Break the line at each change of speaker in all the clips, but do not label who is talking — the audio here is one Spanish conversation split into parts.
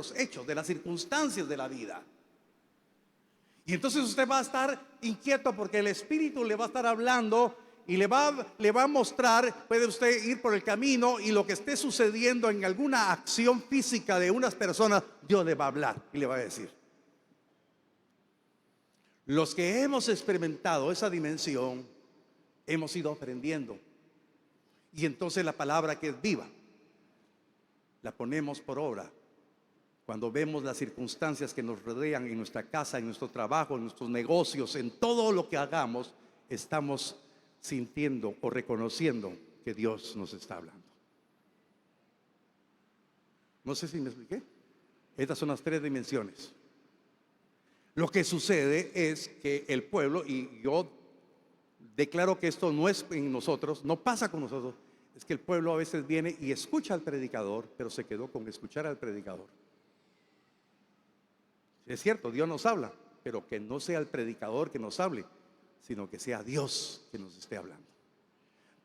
los hechos, de las circunstancias de la vida. Y entonces usted va a estar inquieto porque el Espíritu le va a estar hablando y le va a mostrar. Puede usted ir por el camino y lo que esté sucediendo en alguna acción física de unas personas, Dios le va a hablar y le va a decir. Los que hemos experimentado esa dimensión, hemos ido aprendiendo. Y entonces la palabra, que es viva, la ponemos por obra. Cuando vemos las circunstancias que nos rodean en nuestra casa, en nuestro trabajo, en nuestros negocios, en todo lo que hagamos, estamos sintiendo o reconociendo que Dios nos está hablando. No sé si me expliqué. Estas son las tres dimensiones. Lo que sucede es que el pueblo, y yo declaro que esto no es en nosotros, no pasa con nosotros, es que el pueblo a veces viene y escucha al predicador, pero se quedó con escuchar al predicador. Es cierto, Dios nos habla, pero que no sea el predicador que nos hable, sino que sea Dios que nos esté hablando.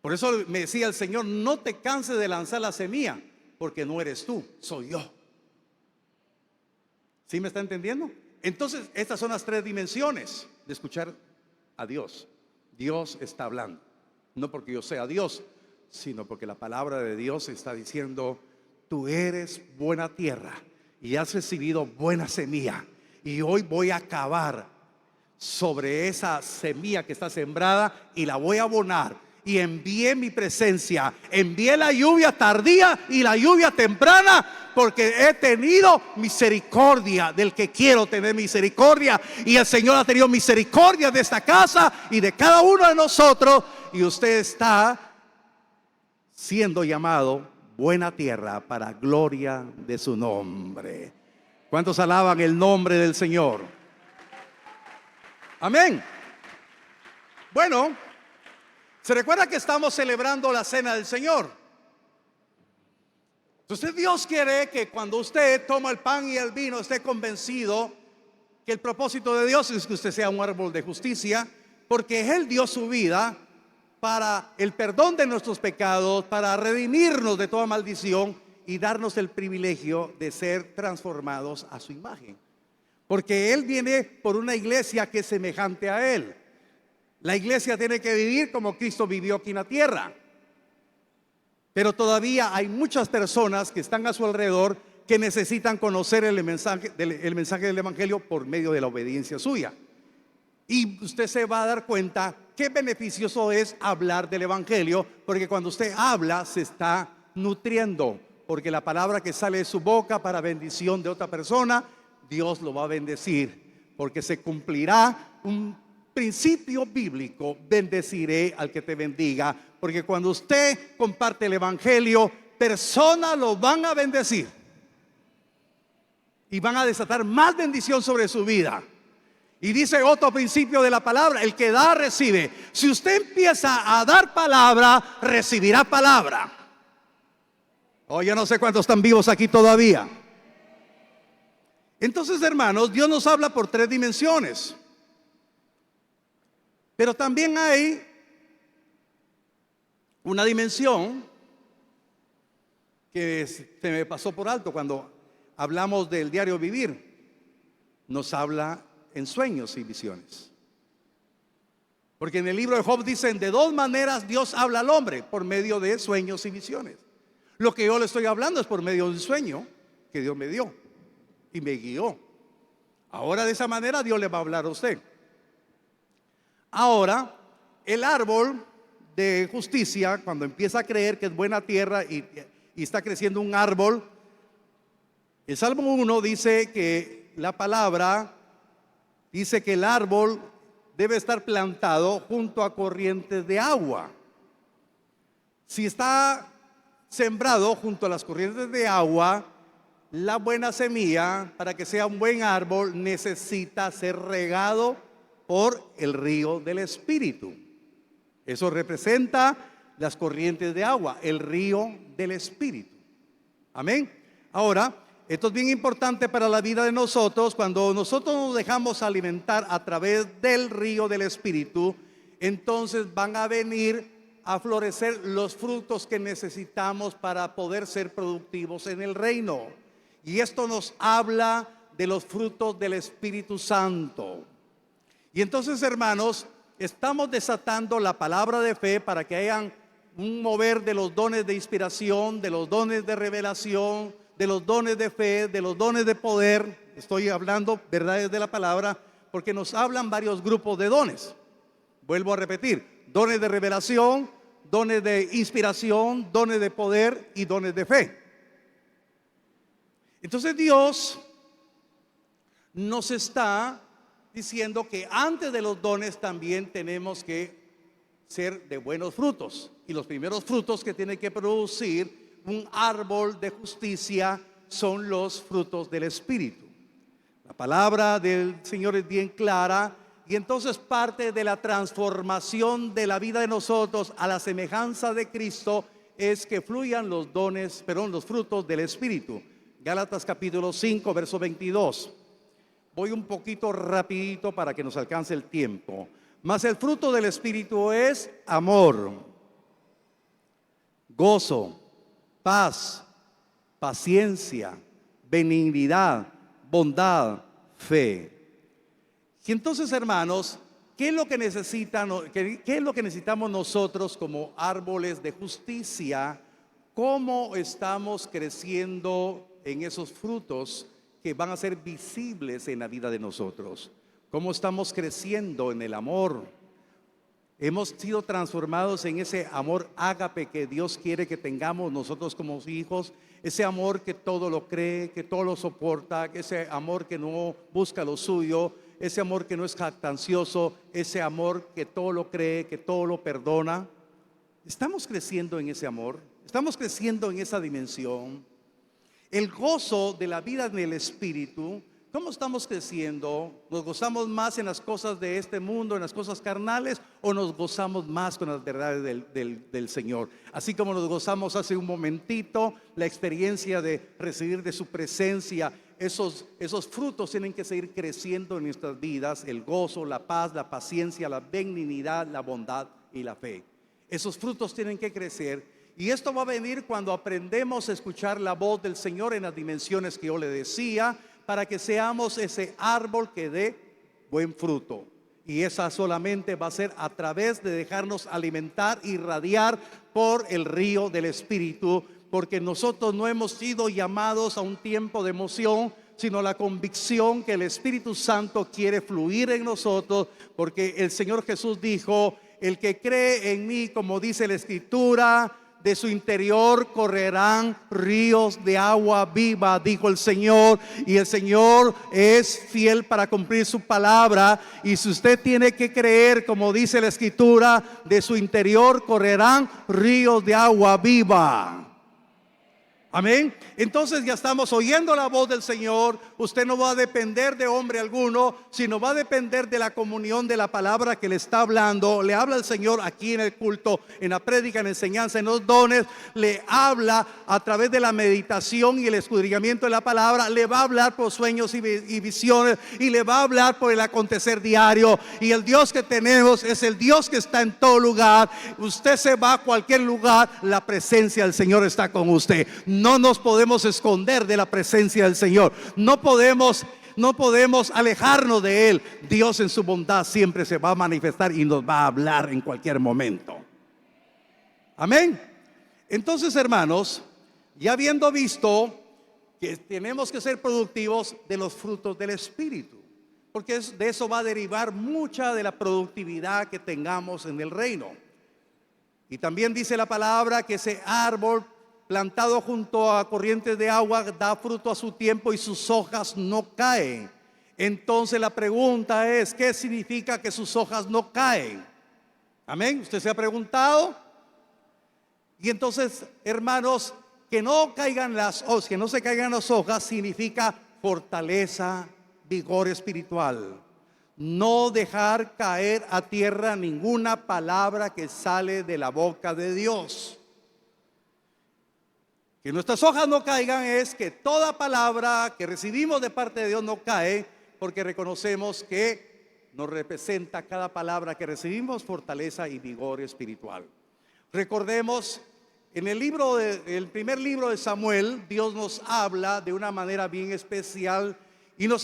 Por eso me decía el Señor: no te canses de lanzar la semilla, porque no eres tú, soy yo. ¿Sí me está entendiendo? Entonces, estas son las tres dimensiones de escuchar a Dios. Dios está hablando, no porque yo sea Dios, sino porque la palabra de Dios está diciendo: tú eres buena tierra y has recibido buena semilla, y hoy voy a cavar sobre esa semilla que está sembrada y la voy a abonar. Y envié mi presencia, envié la lluvia tardía y la lluvia temprana, porque he tenido misericordia del que quiero tener misericordia. Y el Señor ha tenido misericordia de esta casa y de cada uno de nosotros. Y usted está siendo llamado buena tierra para gloria de su nombre. ¿Cuántos alaban el nombre del Señor? Amén. Bueno, se recuerda que estamos celebrando la cena del Señor. Entonces Dios quiere que cuando usted toma el pan y el vino, esté convencido que el propósito de Dios es que usted sea un árbol de justicia, porque Él dio su vida para el perdón de nuestros pecados, para redimirnos de toda maldición y darnos el privilegio de ser transformados a su imagen. Porque Él viene por una iglesia que es semejante a Él. La iglesia tiene que vivir como Cristo vivió aquí en la tierra. Pero todavía hay muchas personas que están a su alrededor que necesitan conocer el mensaje del Evangelio por medio de la obediencia suya. Y usted se va a dar cuenta qué beneficioso es hablar del Evangelio, porque cuando usted habla se está nutriendo, porque la palabra que sale de su boca para bendición de otra persona, Dios lo va a bendecir, porque se cumplirá un principio bíblico: bendeciré al que te bendiga. Porque cuando usted comparte el Evangelio, personas lo van a bendecir y van a desatar más bendición sobre su vida. Y dice otro principio de la palabra: el que da, recibe. Si usted empieza a dar palabra, recibirá palabra. Oh, yo no sé cuántos están vivos aquí todavía. Entonces, hermanos, Dios nos habla por tres dimensiones. Pero también hay una dimensión que se me pasó por alto cuando hablamos del diario vivir. Nos habla en sueños y visiones. Porque en el libro de Job dicen: de dos maneras Dios habla al hombre, por medio de sueños y visiones. Lo que yo le estoy hablando es por medio de un sueño que Dios me dio y me guió. Ahora de esa manera Dios le va a hablar a usted. Ahora, el árbol de justicia, cuando empieza a creer que es buena tierra y está creciendo un árbol, el Salmo 1 dice que la palabra dice que el árbol debe estar plantado junto a corrientes de agua. Si está sembrado junto a las corrientes de agua, la buena semilla, para que sea un buen árbol, necesita ser regado por el río del Espíritu. Eso representa las corrientes de agua, el río del Espíritu. Amén. Ahora, esto es bien importante para la vida de nosotros. Cuando nosotros nos dejamos alimentar a través del río del Espíritu, entonces van a venir a florecer los frutos que necesitamos para poder ser productivos en el reino. Y esto nos habla de los frutos del Espíritu Santo. Y entonces, hermanos, estamos desatando la palabra de fe para que hayan un mover de los dones de inspiración, de los dones de revelación, de los dones de fe, de los dones de poder. Estoy hablando verdades de la palabra porque nos hablan varios grupos de dones. Vuelvo a repetir: dones de revelación, dones de inspiración, dones de poder y dones de fe. Entonces Dios nos está diciendo que antes de los dones también tenemos que ser de buenos frutos. Y los primeros frutos que tiene que producir un árbol de justicia son los frutos del Espíritu. La palabra del Señor es bien clara, y entonces parte de la transformación de la vida de nosotros a la semejanza de Cristo es que fluyan los los frutos del Espíritu. Gálatas capítulo 5, verso 22. Voy un poquito rapidito para que nos alcance el tiempo. Mas el fruto del Espíritu es amor, gozo, paz, paciencia, benignidad, bondad, fe. Y entonces, hermanos, ¿qué es lo que necesitamos nosotros como árboles de justicia? ¿Cómo estamos creciendo en esos frutos que van a ser visibles en la vida de nosotros? ¿Cómo estamos creciendo en el amor? Hemos sido transformados en ese amor ágape que Dios quiere que tengamos nosotros como hijos. Ese amor que todo lo cree, que todo lo soporta, ese amor que no busca lo suyo, ese amor que no es jactancioso, ese amor que todo lo cree, que todo lo perdona. Estamos creciendo en ese amor, estamos creciendo en esa dimensión. El gozo de la vida en el Espíritu, ¿cómo estamos creciendo? ¿Nos gozamos más en las cosas de este mundo, en las cosas carnales, o nos gozamos más con las verdades del Señor? Así como nos gozamos hace un momentito la experiencia de recibir de su presencia, esos frutos tienen que seguir creciendo en nuestras vidas: el gozo, la paz, la paciencia, la benignidad, la bondad y la fe. Esos frutos tienen que crecer. Y esto va a venir cuando aprendemos a escuchar la voz del Señor en las dimensiones que yo le decía, para que seamos ese árbol que dé buen fruto. Y esa solamente va a ser a través de dejarnos alimentar, irradiar por el río del Espíritu, porque nosotros no hemos sido llamados a un tiempo de emoción, sino la convicción que el Espíritu Santo quiere fluir en nosotros, porque el Señor Jesús dijo: el que cree en mí, como dice la Escritura, de su interior correrán ríos de agua viva, dijo el Señor. Y el Señor es fiel para cumplir su palabra. Y si usted tiene que creer, como dice la Escritura, de su interior correrán ríos de agua viva. Amén. Entonces ya estamos oyendo la voz del Señor. Usted no va a depender de hombre alguno, sino va a depender de la comunión de la palabra que le está hablando. Le habla el Señor aquí en el culto, en la prédica, en la enseñanza, en los dones. Le habla a través de la meditación y el escudriñamiento de la palabra. Le va a hablar por sueños y visiones, y le va a hablar por el acontecer diario. Y el Dios que tenemos es el Dios que está en todo lugar. Usted se va a cualquier lugar, la presencia del Señor está con usted. No nos podemos esconder de la presencia del Señor. No podemos alejarnos de Él. Dios en su bondad siempre se va a manifestar y nos va a hablar en cualquier momento. Amén. Entonces, hermanos, ya habiendo visto que tenemos que ser productivos de los frutos del Espíritu, porque de eso va a derivar mucha de la productividad que tengamos en el reino. Y también dice la palabra que ese árbol plantado junto a corrientes de agua da fruto a su tiempo y sus hojas no caen. Entonces la pregunta es: ¿qué significa que sus hojas no caen? Amén. ¿Usted se ha preguntado? Y entonces, hermanos, que no se caigan las hojas significa fortaleza, vigor espiritual. No dejar caer a tierra ninguna palabra que sale de la boca de Dios. Que nuestras hojas no caigan es que toda palabra que recibimos de parte de Dios no cae, porque reconocemos que nos representa cada palabra que recibimos fortaleza y vigor espiritual. Recordemos En el primer libro de Samuel, Dios nos habla de una manera bien especial y nos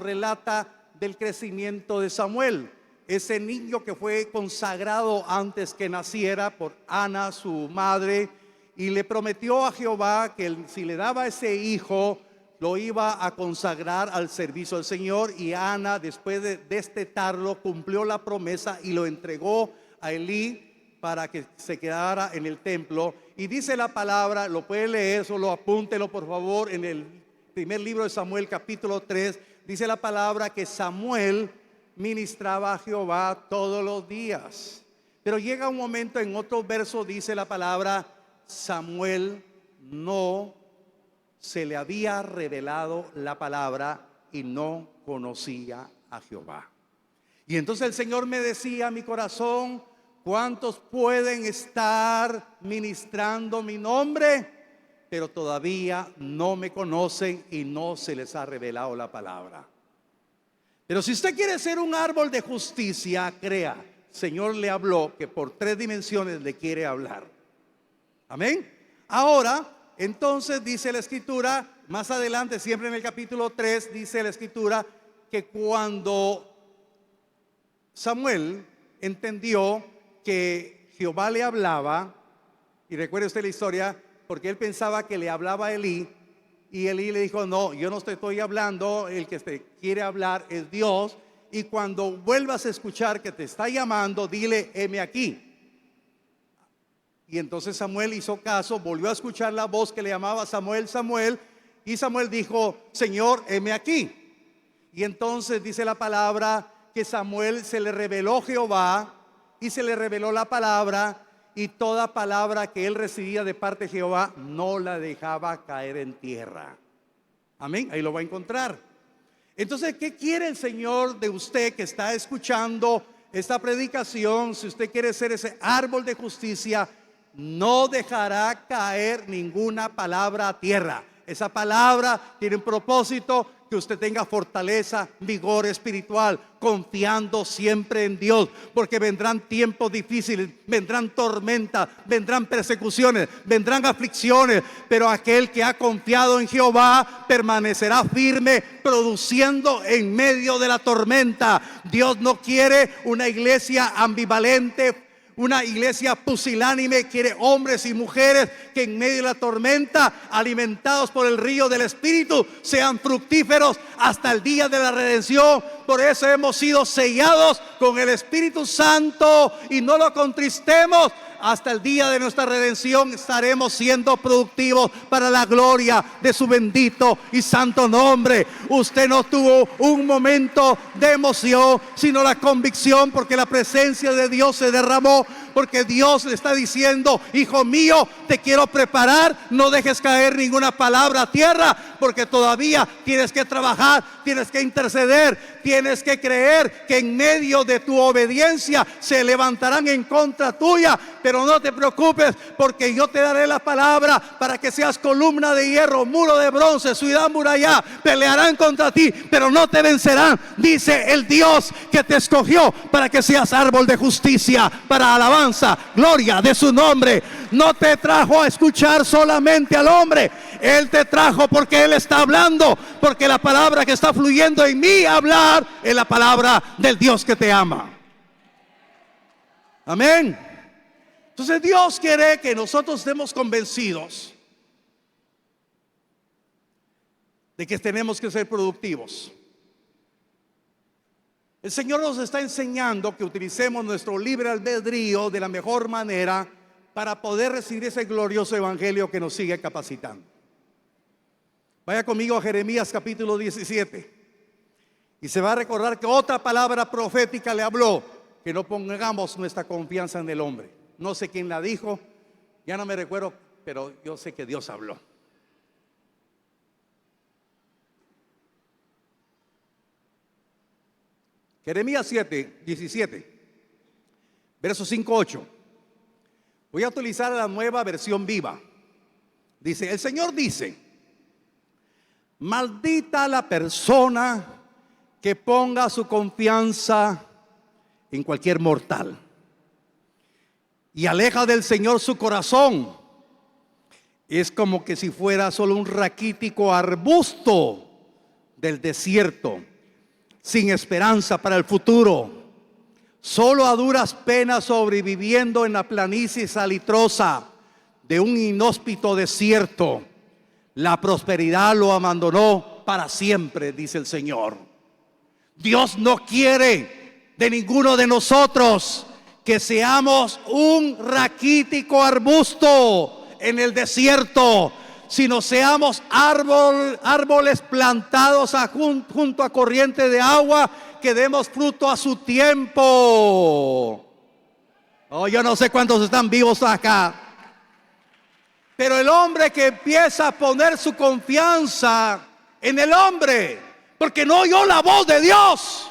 relata del crecimiento de Samuel, ese niño que fue consagrado antes que naciera por Ana, su madre, y le prometió a Jehová que si le daba ese hijo, lo iba a consagrar al servicio del Señor. Y Ana, después de destetarlo, cumplió la promesa y lo entregó a Elí para que se quedara en el templo. Y dice la palabra, lo puede leer, solo apúntelo por favor, en el primer libro de Samuel, capítulo 3, dice la palabra que Samuel ministraba a Jehová todos los días. Pero llega un momento, en otro verso dice la palabra, Samuel no se le había revelado la palabra y no conocía a Jehová. Y entonces el Señor me decía a mi corazón, ¿cuántos pueden estar ministrando mi nombre, pero todavía no me conocen y no se les ha revelado la palabra? Pero si usted quiere ser un árbol de justicia, crea, Señor le habló que por 3 dimensiones le quiere hablar. Amén. Ahora, entonces dice la escritura, más adelante, siempre en el capítulo 3, dice la escritura que cuando Samuel entendió que Jehová le hablaba, y recuerde usted la historia, porque él pensaba que le hablaba a Elí, y Elí le dijo, no, yo no te estoy hablando, el que te quiere hablar es Dios, y cuando vuelvas a escuchar que te está llamando, dile, heme aquí. Y entonces Samuel hizo caso, volvió a escuchar la voz que le llamaba Samuel, Samuel, y Samuel dijo, Señor, heme aquí. Y entonces dice la palabra que Samuel se le reveló Jehová y se le reveló la palabra, y toda palabra que él recibía de parte de Jehová no la dejaba caer en tierra. Amén, ahí lo va a encontrar. Entonces, ¿qué quiere el Señor de usted que está escuchando esta predicación? Si usted quiere ser ese árbol de justicia, no dejará caer ninguna palabra a tierra. Esa palabra tiene un propósito, que usted tenga fortaleza, vigor espiritual, confiando siempre en Dios, porque vendrán tiempos difíciles, vendrán tormentas, vendrán persecuciones, vendrán aflicciones, pero aquel que ha confiado en Jehová permanecerá firme, produciendo en medio de la tormenta. Dios no quiere una iglesia ambivalente, una iglesia pusilánime. Quiere hombres y mujeres que en medio de la tormenta, alimentados por el río del Espíritu, sean fructíferos hasta el día de la redención. Por eso hemos sido sellados con el Espíritu Santo y no lo contristemos. Hasta el día de nuestra redención estaremos siendo productivos para la gloria de su bendito y santo nombre. Usted no tuvo un momento de emoción, sino la convicción, porque la presencia de Dios se derramó, porque Dios le está diciendo, hijo mío, te quiero preparar, no dejes caer ninguna palabra a tierra, porque todavía tienes que trabajar, tienes que interceder, tienes que creer que en medio de tu obediencia se levantarán en contra tuya. Pero no te preocupes, porque yo te daré la palabra para que seas columna de hierro, muro de bronce, ciudad amurallada. Pelearán contra ti, pero no te vencerán, dice el Dios que te escogió para que seas árbol de justicia, para alabanza, gloria de su nombre. No te trajo a escuchar solamente al hombre, Él te trajo porque Él está hablando, porque la palabra que está fluyendo en mí a hablar es la palabra del Dios que te ama. Amén. Entonces Dios quiere que nosotros estemos convencidos de que tenemos que ser productivos. El Señor nos está enseñando que utilicemos nuestro libre albedrío de la mejor manera para poder recibir ese glorioso evangelio que nos sigue capacitando. Vaya conmigo a Jeremías capítulo 17 y se va a recordar que otra palabra profética le habló, que no pongamos nuestra confianza en el hombre. No sé quién la dijo, ya no me recuerdo, pero yo sé que Dios habló. Jeremías 7, 17, verso 5, 8. Voy a utilizar la nueva versión viva. Dice, el Señor dice, maldita la persona que ponga su confianza en cualquier mortal y aleja del Señor su corazón. es como que si fuera solo un raquítico arbusto del desierto, sin esperanza para el futuro, solo a duras penas sobreviviendo en la planicie salitrosa de un inhóspito desierto. La prosperidad lo abandonó para siempre, dice el Señor. Dios no quiere de ninguno de nosotros que seamos un raquítico arbusto en el desierto, sino seamos árboles plantados junto a corriente de agua, que demos fruto a su tiempo. Oh, yo no sé cuántos están vivos acá. Pero el hombre que empieza a poner su confianza en el hombre, porque no oyó la voz de Dios,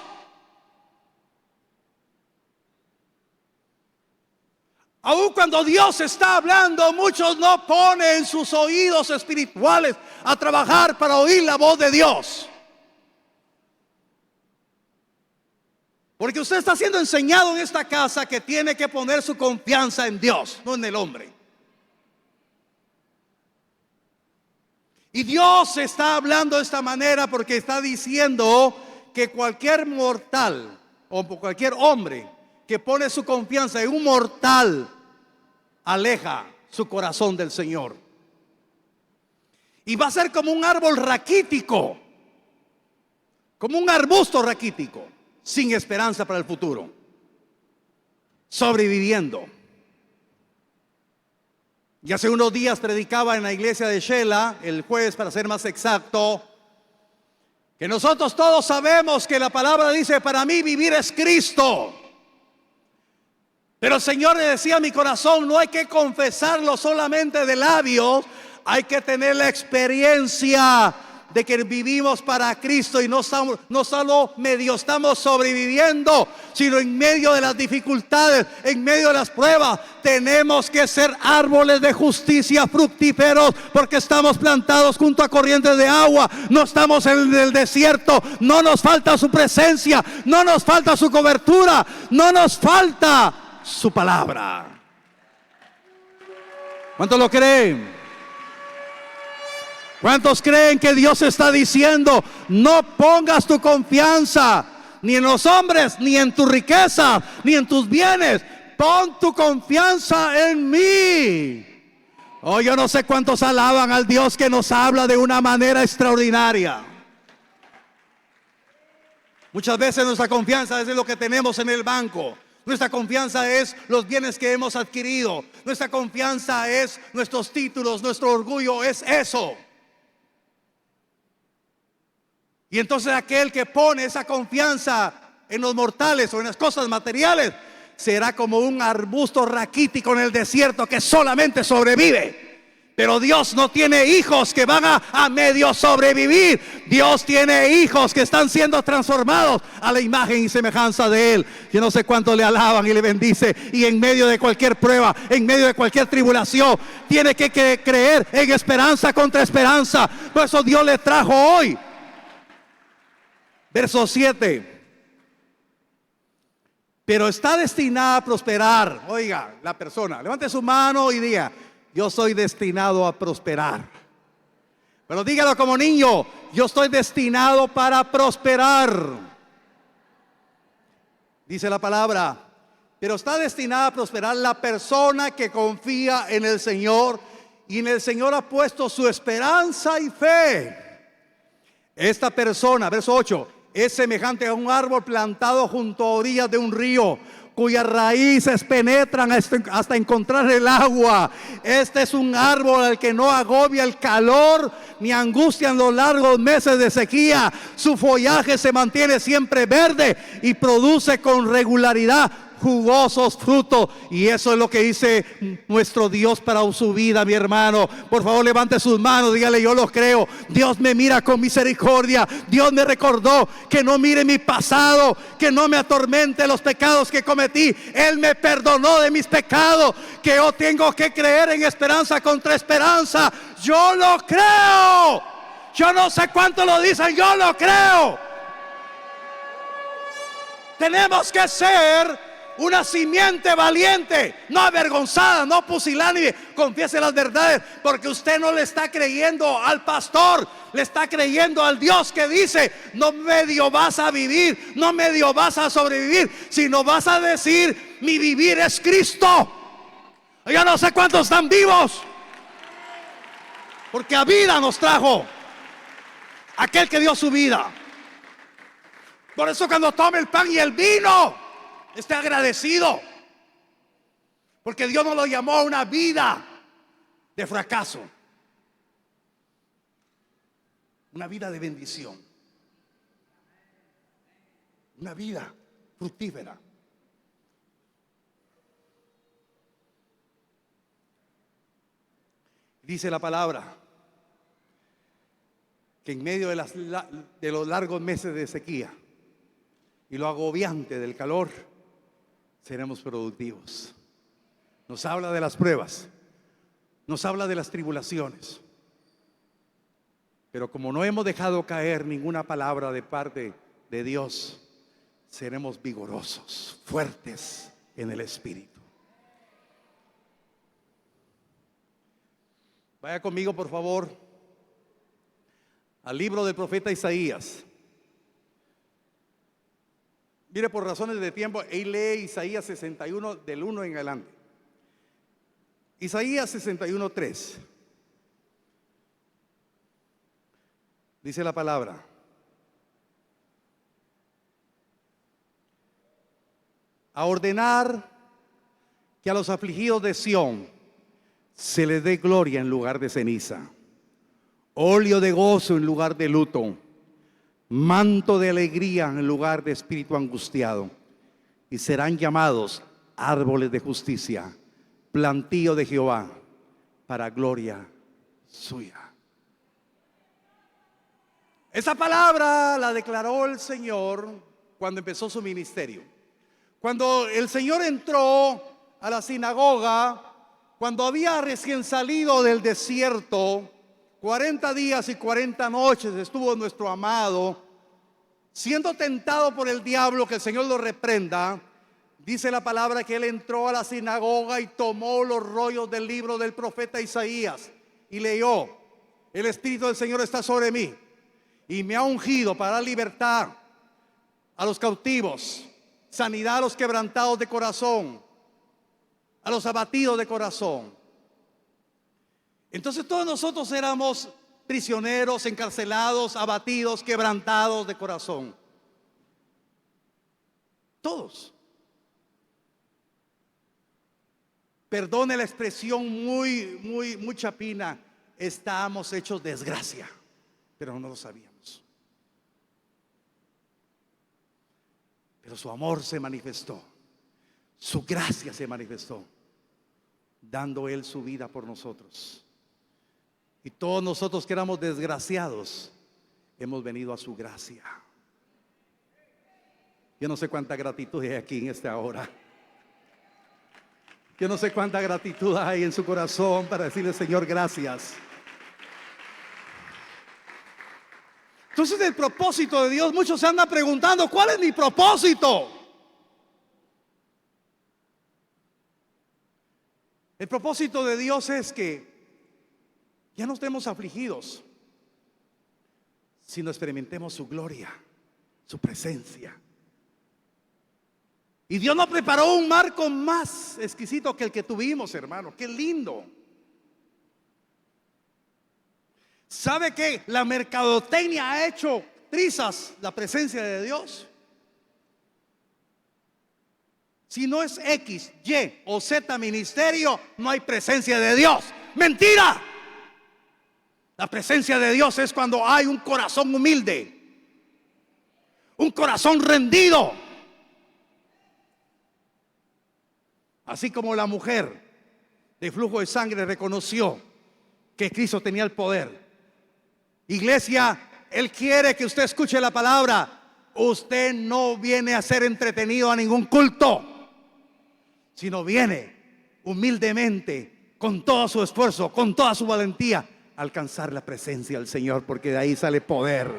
aun cuando Dios está hablando, muchos no ponen sus oídos espirituales a trabajar para oír la voz de Dios. Porque usted está siendo enseñado en esta casa que tiene que poner su confianza en Dios, no en el hombre. Y Dios está hablando de esta manera porque está diciendo que cualquier mortal o cualquier hombre que pone su confianza en un mortal aleja su corazón del Señor. Y va a ser como un árbol raquítico, como un arbusto raquítico, sin esperanza para el futuro, sobreviviendo. Y hace unos días predicaba en la iglesia de Shela, el jueves para ser más exacto, que nosotros todos sabemos que la palabra dice: para mí vivir es Cristo. Pero el Señor le decía a mi corazón: no hay que confesarlo solamente de labios, hay que tener la experiencia de que vivimos para Cristo, y no solo medio estamos sobreviviendo, sino en medio de las dificultades, en medio de las pruebas, tenemos que ser árboles de justicia fructíferos, porque estamos plantados junto a corrientes de agua, no estamos en el desierto, no nos falta su presencia, no nos falta su cobertura, no nos falta su palabra. ¿Cuántos lo creen? ¿Cuántos creen que Dios está diciendo: no pongas tu confianza ni en los hombres, ni en tu riqueza, ni en tus bienes? Pon tu confianza en mí. Oh, yo no sé cuántos alaban al Dios que nos habla de una manera extraordinaria. Muchas veces nuestra confianza es en lo que tenemos en el banco. Nuestra confianza es los bienes que hemos adquirido. Nuestra confianza es nuestros títulos, nuestro orgullo es eso. Y entonces aquel que pone esa confianza en los mortales o en las cosas materiales será como un arbusto raquítico en el desierto que solamente sobrevive. Pero Dios no tiene hijos que van a medio sobrevivir. Dios tiene hijos que están siendo transformados a la imagen y semejanza de Él. Yo no sé cuánto le alaban y le bendice. Y en medio de cualquier prueba, en medio de cualquier tribulación, tiene que creer en esperanza contra esperanza. Por eso Dios le trajo hoy. Verso 7. Pero está destinada a prosperar. Oiga, la persona, levante su mano y diga: yo soy destinado a prosperar. Pero dígalo como niño: yo estoy destinado para prosperar. Dice la palabra: pero está destinada a prosperar la persona que confía en el Señor y en el Señor ha puesto su esperanza y fe. Esta persona, verso 8, es semejante a un árbol plantado junto a orillas de un río, cuyas raíces penetran hasta encontrar el agua. Este es un árbol al que no agobia el calor ni angustia en los largos meses de sequía. Su follaje se mantiene siempre verde y produce con regularidad jugosos frutos. Y eso es lo que dice nuestro Dios para su vida, mi hermano. Por favor, levante sus manos, dígale: yo lo creo. Dios me mira con misericordia. Dios me recordó que no mire mi pasado, que no me atormente los pecados que cometí. Él me perdonó de mis pecados, que yo tengo que creer en esperanza contra esperanza. Yo lo creo. Yo no sé cuánto lo dicen, yo lo creo. Tenemos que ser una simiente valiente, no avergonzada, no pusilánime. Confiese las verdades, porque usted no le está creyendo al pastor, le está creyendo al Dios que dice: no medio vas a vivir, no medio vas a sobrevivir, sino vas a decir: mi vivir es Cristo. Yo no sé cuántos están vivos, porque a vida nos trajo aquel que dio su vida. Por eso cuando tome el pan y el vino, esté agradecido, porque Dios no lo llamó a una vida de fracaso, una vida de bendición, una vida fructífera. Dice la palabra que en medio de los largos meses de sequía y lo agobiante del calor, seremos productivos. Nos habla de las pruebas, nos habla de las tribulaciones, pero como no hemos dejado caer ninguna palabra de parte de Dios, seremos vigorosos, fuertes en el Espíritu. Vaya conmigo, por favor, al libro del profeta Isaías. Mire, por razones de tiempo, él lee Isaías 61 del 1 en adelante. Isaías 61:3. Dice la palabra: a ordenar que a los afligidos de Sión se les dé gloria en lugar de ceniza, óleo de gozo en lugar de luto, manto de alegría en lugar de espíritu angustiado, y serán llamados árboles de justicia, plantío de Jehová, para gloria suya. Esa palabra la declaró el Señor cuando empezó su ministerio. Cuando el Señor entró a la sinagoga, cuando había recién salido del desierto, 40 días y 40 noches estuvo nuestro amado, siendo tentado por el diablo, que el Señor lo reprenda. Dice la palabra que él entró a la sinagoga y tomó los rollos del libro del profeta Isaías y leyó: el Espíritu del Señor está sobre mí y me ha ungido para dar libertad a los cautivos, sanidad a los quebrantados de corazón, a los abatidos de corazón. Entonces todos nosotros éramos prisioneros, encarcelados, abatidos, quebrantados de corazón. Todos. Perdone la expresión muy chapina, estábamos hechos desgracia, pero no lo sabíamos. Pero su amor se manifestó, su gracia se manifestó, dando Él su vida por nosotros. Y todos nosotros que éramos desgraciados, hemos venido a su gracia. Yo no sé cuánta gratitud hay aquí en esta hora. Yo no sé cuánta gratitud hay en su corazón para decirle: Señor, gracias. Entonces, el propósito de Dios, muchos se andan preguntando: ¿cuál es mi propósito? El propósito de Dios es que ya no estemos afligidos, sino experimentemos su gloria, su presencia. Y Dios nos preparó un marco más exquisito que el que tuvimos, hermano. Qué lindo. ¿Sabe que la mercadotecnia ha hecho trizas la presencia de Dios? Si no es X, Y o Z ministerio, no hay presencia de Dios. ¡Mentira! La presencia de Dios es cuando hay un corazón humilde, un corazón rendido. Así como la mujer de flujo de sangre reconoció que Cristo tenía el poder. Iglesia, Él quiere que usted escuche la palabra. Usted no viene a ser entretenido a ningún culto, sino viene humildemente, con todo su esfuerzo, con toda su valentía, a alcanzar la presencia del Señor, porque de ahí sale poder.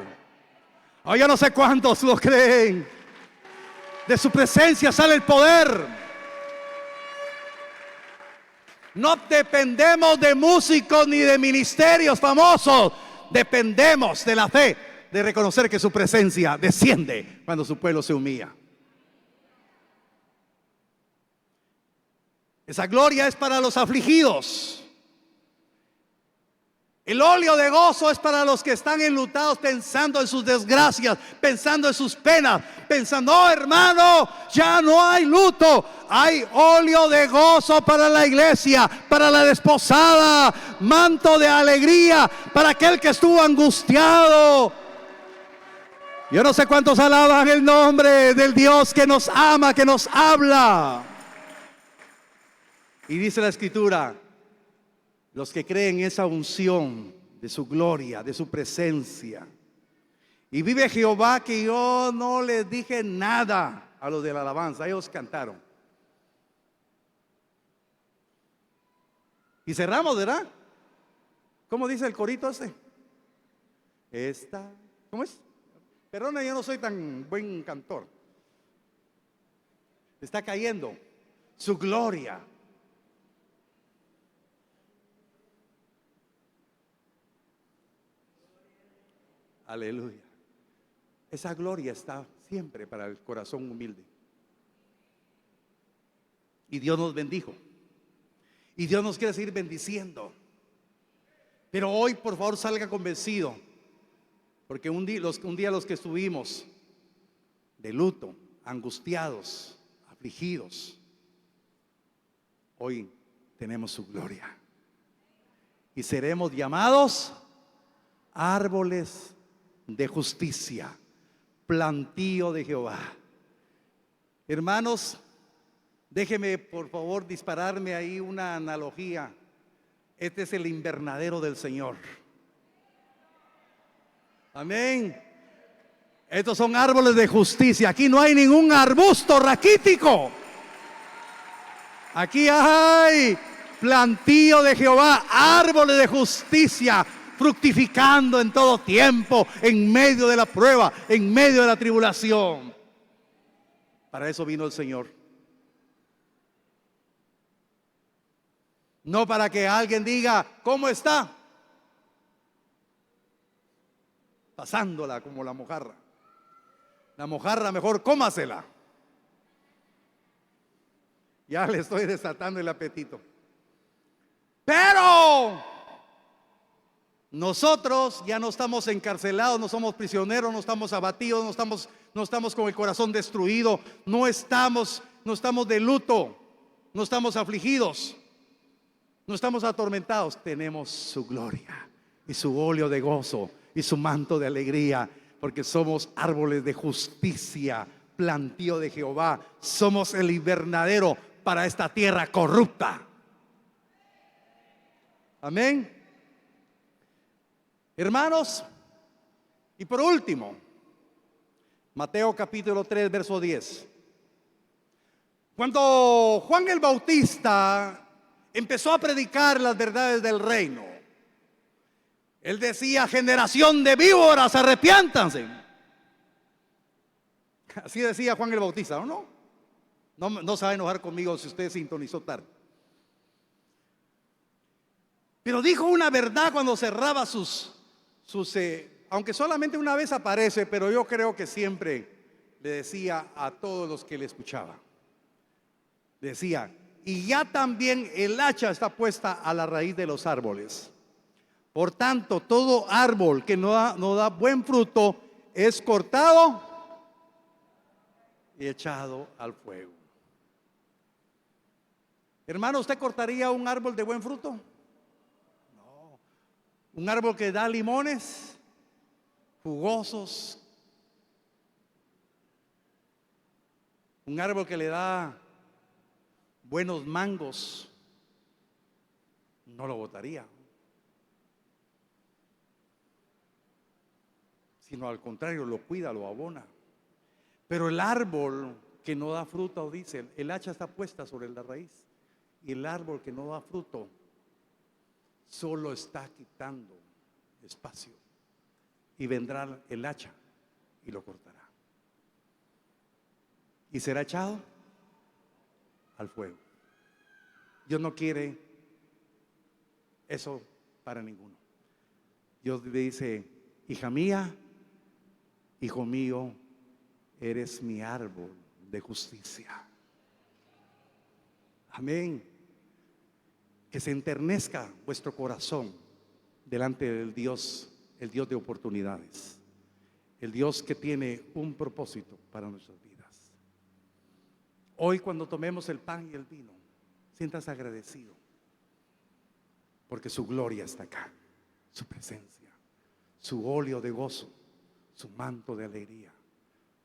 Oh, yo no sé cuántos lo creen. De su presencia sale el poder. No dependemos de músicos ni de ministerios famosos. Dependemos de la fe, de reconocer que su presencia desciende cuando su pueblo se humilla. Esa gloria es para los afligidos. El óleo de gozo es para los que están enlutados, pensando en sus desgracias, pensando en sus penas, pensando: oh hermano, ya no hay luto. Hay óleo de gozo para la iglesia, para la desposada, manto de alegría para aquel que estuvo angustiado. Yo no sé cuántos alaban el nombre del Dios que nos ama, que nos habla. Y dice la Escritura: los que creen esa unción de su gloria, de su presencia. Y vive Jehová, que yo no les dije nada a los de la alabanza, ellos cantaron. Y cerramos, ¿verdad? ¿Cómo dice el corito ese? ¿Cómo es? Perdona, yo no soy tan buen cantor. Está cayendo su gloria. Aleluya. Esa gloria está siempre para el corazón humilde. Y Dios nos bendijo. Y Dios nos quiere seguir bendiciendo. Pero hoy, por favor, salga convencido. Porque un día los que estuvimos de luto, angustiados, afligidos, hoy tenemos su gloria. Y seremos llamados árboles de justicia, plantío de Jehová. Hermanos, déjeme por favor dispararme ahí una analogía. Este es el invernadero del Señor. Amén. Estos son árboles de justicia. Aquí no hay ningún arbusto raquítico. Aquí hay plantío de Jehová, árboles de justicia, fructificando en todo tiempo, en medio de la prueba, en medio de la tribulación. Para eso vino el Señor. No para que alguien diga: ¿cómo está? Pasándola como la mojarra. La mojarra mejor cómasela. Ya le estoy desatando el apetito. Pero nosotros ya no estamos encarcelados, no somos prisioneros, no estamos abatidos, no estamos con el corazón destruido, no estamos de luto, no estamos afligidos, no estamos atormentados. Tenemos su gloria y su óleo de gozo y su manto de alegría, porque somos árboles de justicia, plantío de Jehová. Somos el invernadero para esta tierra corrupta. Amén. Hermanos, y por último, Mateo capítulo 3, verso 10. Cuando Juan el Bautista empezó a predicar las verdades del reino, él decía: generación de víboras, arrepiéntanse. Así decía Juan el Bautista, ¿o no? No se va a enojar conmigo si usted sintonizó tarde. Pero dijo una verdad cuando cerraba aunque solamente una vez aparece, pero yo creo que siempre le decía a todos los que le escuchaban. Decía: y ya también el hacha está puesta a la raíz de los árboles. Por tanto, todo árbol que no da buen fruto es cortado y echado al fuego. Hermano, ¿usted cortaría un árbol de buen fruto? No. Un árbol que da limones jugosos, un árbol que le da buenos mangos, no lo botaría, sino al contrario, lo cuida, lo abona. Pero el árbol que no da fruto, dice, el hacha está puesta sobre la raíz, y el árbol que no da fruto solo está quitando espacio, y vendrá el hacha y lo cortará. y será echado al fuego. Dios no quiere eso para ninguno. Dios le dice: hija mía, hijo mío, eres mi árbol de justicia. Amén. Que se enternezca vuestro corazón delante del Dios, el Dios de oportunidades, el Dios que tiene un propósito para nuestras vidas. Hoy, cuando tomemos el pan y el vino, sientas agradecido, porque su gloria está acá, su presencia, su óleo de gozo, su manto de alegría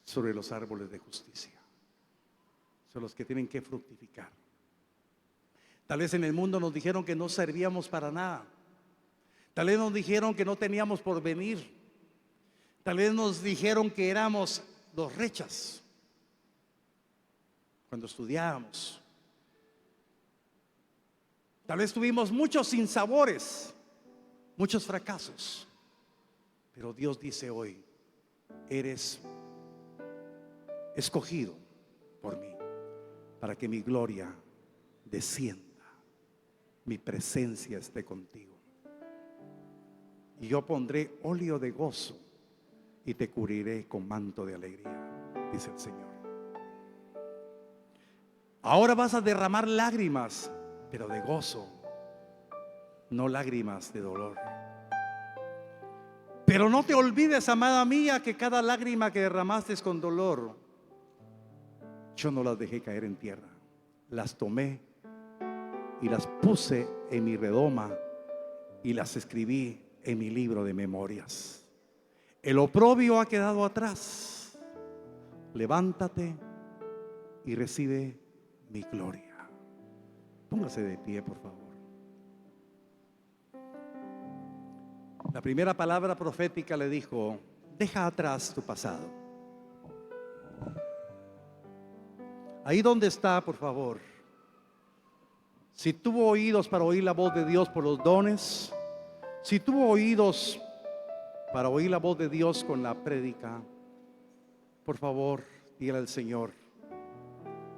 sobre los árboles de justicia. Son los que tienen que fructificar. Tal vez en el mundo nos dijeron que no servíamos para nada. Tal vez nos dijeron que no teníamos porvenir. Tal vez nos dijeron que éramos los rechas cuando estudiábamos. Tal vez tuvimos muchos sinsabores, muchos fracasos. Pero Dios dice hoy: eres escogido por mí para que mi gloria descienda, mi presencia esté contigo. Y yo pondré óleo de gozo y te cubriré con manto de alegría, dice el Señor. Ahora vas a derramar lágrimas, pero de gozo, no lágrimas de dolor. Pero no te olvides, amada mía, que cada lágrima que derramaste con dolor, yo no las dejé caer en tierra. Las tomé y las puse en mi redoma y las escribí en mi libro de memorias. El oprobio ha quedado atrás. Levántate y recibe mi gloria. Póngase de pie, por favor. La primera palabra profética le dijo: deja atrás tu pasado. Ahí donde está, por favor, si tuvo oídos para oír la voz de Dios por los dones, si tuvo oídos para oír la voz de Dios con la prédica, por favor, dígale al Señor: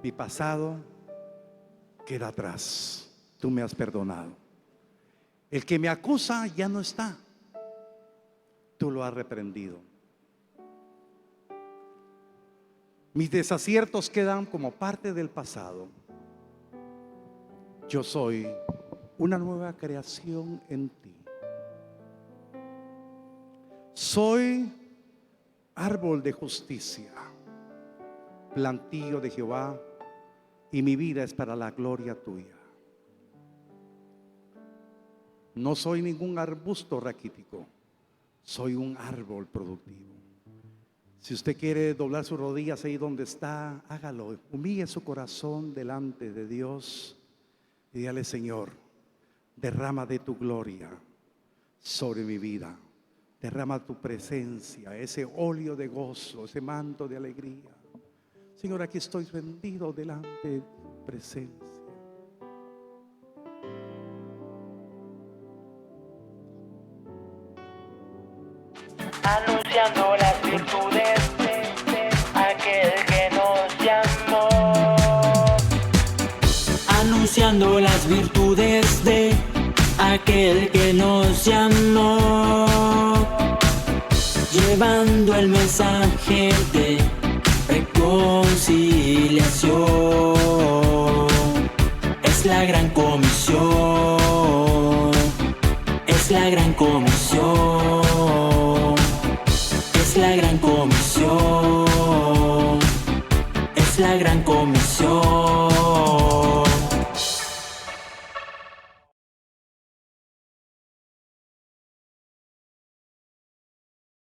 mi pasado queda atrás, tú me has perdonado. El que me acusa ya no está, tú lo has reprendido. Mis desaciertos quedan como parte del pasado. Yo soy una nueva creación en ti. Soy árbol de justicia, plantío de Jehová, y mi vida es para la gloria tuya. No soy ningún arbusto raquítico, soy un árbol productivo. Si usted quiere doblar sus rodillas ahí donde está, hágalo. Humille su corazón delante de Dios y dígale: Señor, derrama de tu gloria sobre mi vida. Derrama tu presencia, ese óleo de gozo, ese manto de alegría. Señor, aquí estoy rendido delante de tu presencia.
Anunciando las virtudes de aquel que nos llamó. Anunciando las virtudes de aquel que nos llamó. Llevando el mensaje de reconciliación. Es la gran comisión. Es la gran comisión. Es la gran comisión, es la gran comisión.